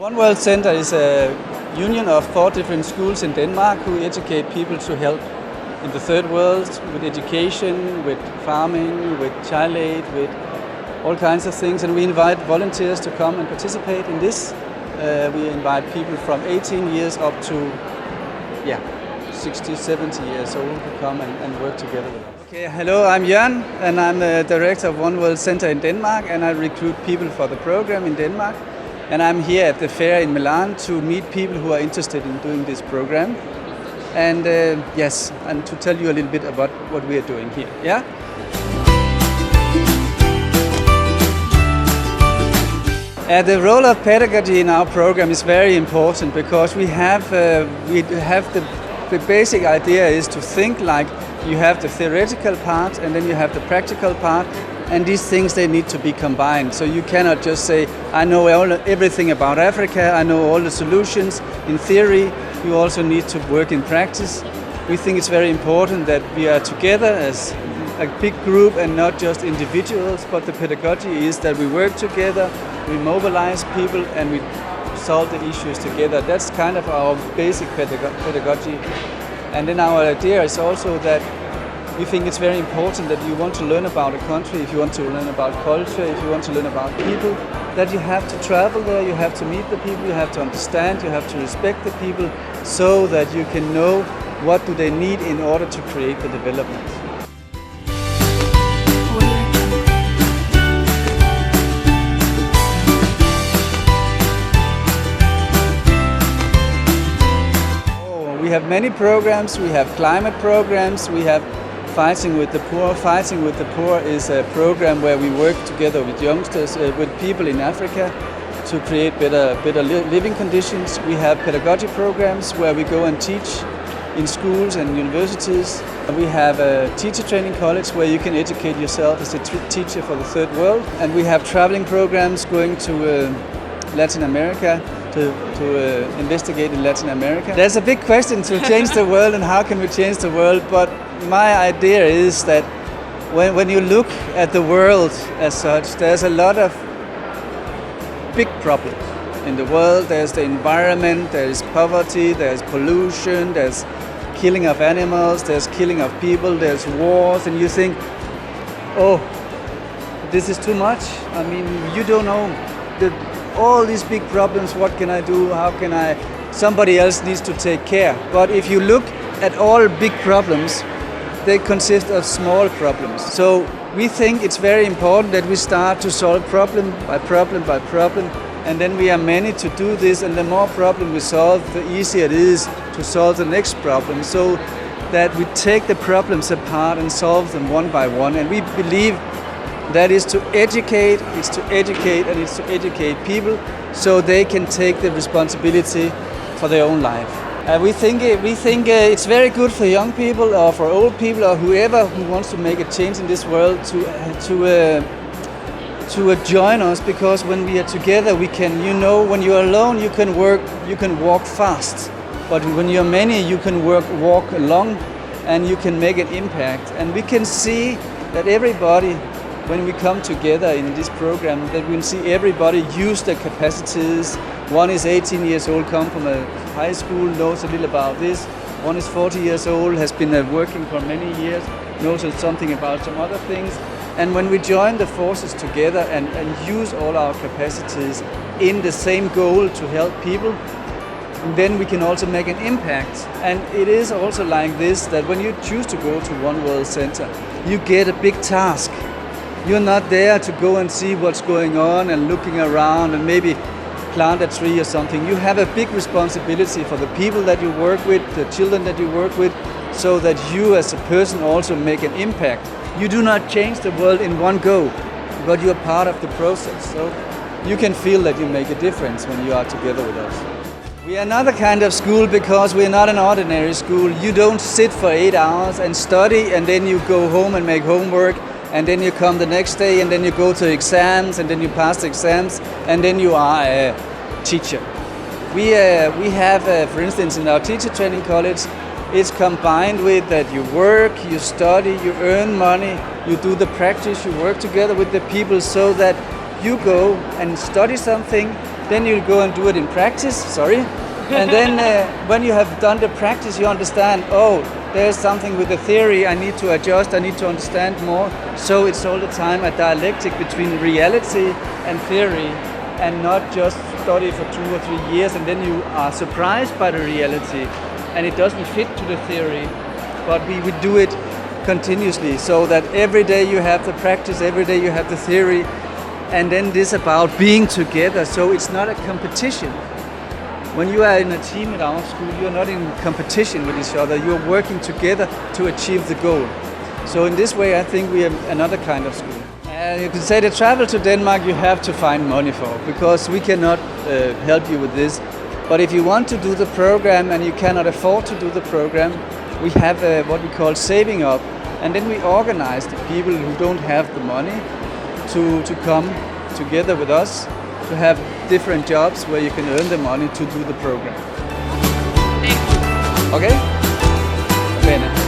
One World Center is a union of 4 different schools in Denmark who educate people to help in the third world with education, with farming, with child aid, with all kinds of things. And we invite volunteers to come and participate in this. We invite people from 18 years up to 60, 70 years old to come and work together with us. Okay, hello, I'm Jorn and I'm the director of One World Center in Denmark, and I recruit people for the program in Denmark. And I'm here at the fair in Milan to meet people who are interested in doing this program. And and to tell you a little bit about what we are doing here. Yeah? The role of pedagogy in our program is very important because we have the basic idea is to think like you have the theoretical part and then you have the practical part, and these things, they need to be combined. So you cannot just say, I know everything about Africa, I know all the solutions in theory. You also need to work in practice. We think it's very important that we are together as a big group and not just individuals, but the pedagogy is that we work together, we mobilize people and we solve the issues together. That's kind of our basic pedagogy. And then our idea is also that we think it's very important that you want to learn about a country, if you want to learn about culture, if you want to learn about people, that you have to travel there, you have to meet the people, you have to understand, you have to respect the people so that you can know what do they need in order to create the development. We have many programs. We have climate programs. We have Fighting with the Poor. Fighting with the Poor is a program where we work together with youngsters, with people in Africa to create better living conditions. We have pedagogy programs where we go and teach in schools and universities. We have a teacher training college where you can educate yourself as a teacher for the third world. And we have traveling programs going to Latin America to investigate in Latin America. There's a big question to change the world and how can we change the world, but my idea is that when you look at the world as such, there's a lot of big problems in the world. There's the environment, there's poverty, there's pollution, there's killing of animals, there's killing of people, there's wars, and you think, oh, this is too much. I mean, you don't know all these big problems, what can I do, how can I, somebody else needs to take care. But if you look at all big problems, they consist of small problems. So we think it's very important that we start to solve problem by problem by problem, and then we are many to do this, and the more problem we solve, the easier it is to solve the next problem, so that we take the problems apart and solve them one by one. And we believe that is to educate, it's to educate, and it's to educate people so they can take the responsibility for their own life. We think it's very good for young people or for old people or whoever who wants to make a change in this world to join us, because when we are together we can, when you are alone you can walk fast, but when you're many you can walk along and you can make an impact. And we can see that everybody, when we come together in this program, that we'll see everybody use their capacities. One is 18 years old, come from a high school, knows a little about this. One is 40 years old, has been working for many years, knows something about some other things. And when we join the forces together and use all our capacities in the same goal to help people, then we can also make an impact. And it is also like this, that when you choose to go to One World Center, you get a big task. You're not there to go and see what's going on and looking around and maybe plant a tree or something. You have a big responsibility for the people that you work with, the children that you work with, so that you as a person also make an impact. You do not change the world in one go, but you're part of the process. So you can feel that you make a difference when you are together with us. We are another kind of school because we're not an ordinary school. You don't sit for 8 hours and study and then you go home and make homework, and then you come the next day and then you go to exams and then you pass the exams and then you are a teacher. We have, for instance, in our teacher training college, it's combined with that you work, you study, you earn money, you do the practice, you work together with the people so that you go and study something Then you go and do it in practice, sorry. And then when you have done the practice, you understand, oh, there's something with the theory I need to adjust, I need to understand more. So it's all the time a dialectic between reality and theory, and not just study for 2 or 3 years and then you are surprised by the reality and it doesn't fit to the theory. But we would do it continuously, so that every day you have the practice, every day you have the theory, and then this about being together, so it's not a competition. When you are in a team at our school, you're not in competition with each other, you're working together to achieve the goal. So in this way I think we are another kind of school. You can say the travel to Denmark you have to find money for, because we cannot help you with this. But if you want to do the program and you cannot afford to do the program, we have what we call saving up, and then we organize the people who don't have the money to come together with us, to have different jobs where you can earn the money to do the program. Thank you. Okay? Bene.